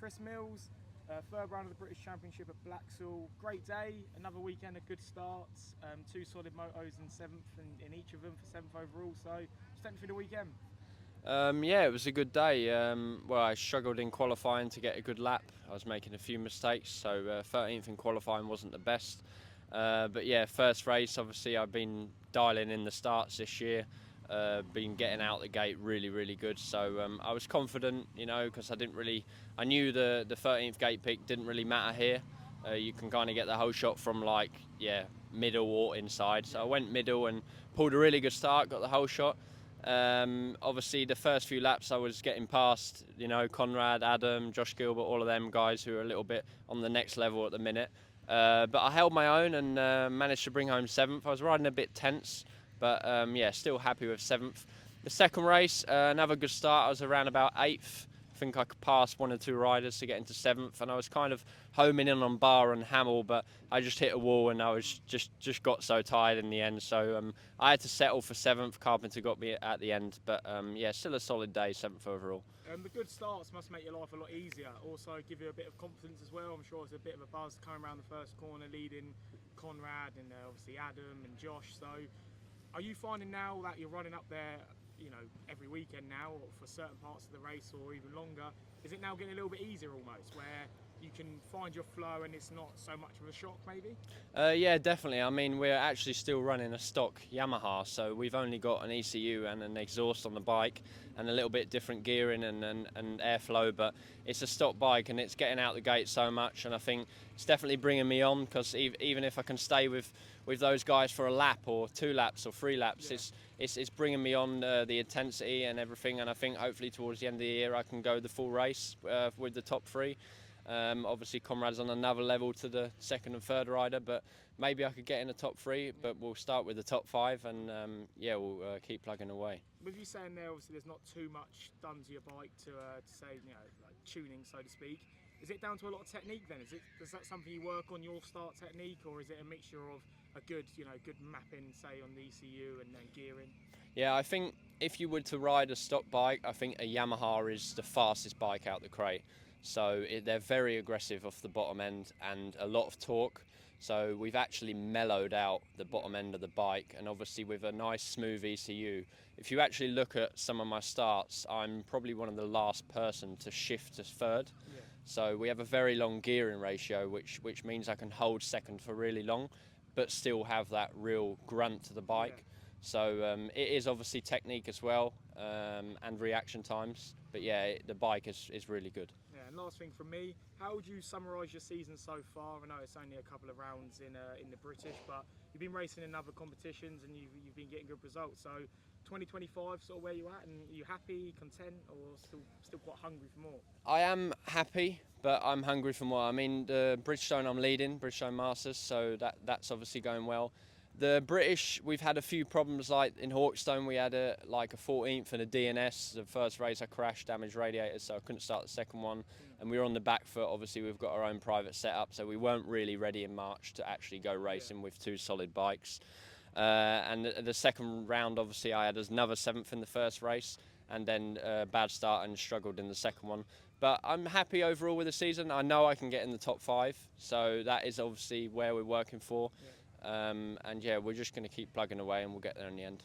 Chris Mills, third round of the British Championship at Blaxhall. Great day, another weekend of good starts, 2 solid motos in 7th in each of them for 7th overall. So just take me through the weekend. Yeah, it was a good day. Well, I struggled in qualifying to get a good lap. I was making a few mistakes, so 13th in qualifying wasn't the best. But yeah, first race, obviously I've been dialing in the starts this year, been getting out the gate really good. So I was confident, you know, because I knew the 13th gate pick didn't really matter here. You can kind of get the whole shot from like, middle or inside. So I went middle and pulled a really good start, got the whole shot. Obviously the first few laps I was getting past, you know, Conrad, Adam, Josh Gilbert, all of them guys who are a little bit on the next level at the minute. But I held my own and managed to bring home 7th. I was riding a bit tense, but still happy with 7th. The second race, another good start. I was around about 8th. I think I could pass 1 or 2 riders to get into 7th, and I was kind of homing in on Barr and Hamill, but I just hit a wall and I was just got so tired in the end. So I had to settle for 7th. Carpenter got me at the end, but still a solid day, 7th overall. The good starts must make your life a lot easier. Also give you a bit of confidence as well. I'm sure it's a bit of a buzz coming around the first corner, leading Conrad and obviously Adam and Josh. So are you finding now that you're running up there, you know, every weekend now, or for certain parts of the race or even longer, is it now getting a little bit easier almost, where you can find your flow and it's not so much of a shock maybe? Yeah, definitely. I mean, we're actually still running a stock Yamaha, so we've only got an ECU and an exhaust on the bike and a little bit different gearing and airflow, but it's a stock bike and it's getting out the gate so much, and I think it's definitely bringing me on, because even if I can stay with those guys for a lap or 2 laps or 3 laps, it's bringing me on the intensity and everything, and I think hopefully towards the end of the year I can go the full race with the top 3. Obviously Conrad's on another level to the 2nd and 3rd rider, but maybe I could get in the top 3, but we'll start with the top 5 and we'll keep plugging away. With you saying there, obviously there's not too much done to your bike to say, you know, like tuning so to speak. Is it down to a lot of technique then? Is that something you work on, your start technique, or is it a mixture of a good mapping, say on the ECU and then gearing? Yeah, I think if you were to ride a stock bike, I think a Yamaha is the fastest bike out the crate. So they're very aggressive off the bottom end and a lot of torque. So we've actually mellowed out the bottom end of the bike, and obviously with a nice smooth ECU. If you actually look at some of my starts, I'm probably one of the last person to shift to 3rd. Yeah. So we have a very long gearing ratio, which means I can hold 2nd for really long, but still have that real grunt to the bike. Yeah. So it is obviously technique as well, and reaction times. But yeah, the bike is really good. Yeah, and last thing from me, how would you summarise your season so far? I know it's only a couple of rounds in the British, but you've been racing in other competitions and you've been getting good results. So 2025, sort of where you at, and are you happy, content, or still quite hungry for more? I am happy, but I'm hungry for more. I mean, the Bridgestone I'm leading, Bridgestone Masters, so that's obviously going well. The British, we've had a few problems, like in Hawkstone we had a 14th and a DNS. The first race I crashed, damaged radiators, so I couldn't start the second one. And we were on the back foot. Obviously we've got our own private setup, so we weren't really ready in March to actually go racing with 2 solid bikes. And the second round, obviously I had another 7th in the first race, and then a bad start and struggled in the second one. But I'm happy overall with the season. I know I can get in the top 5, so that is obviously where we're working for. Yeah. And we're just going to keep plugging away and we'll get there in the end.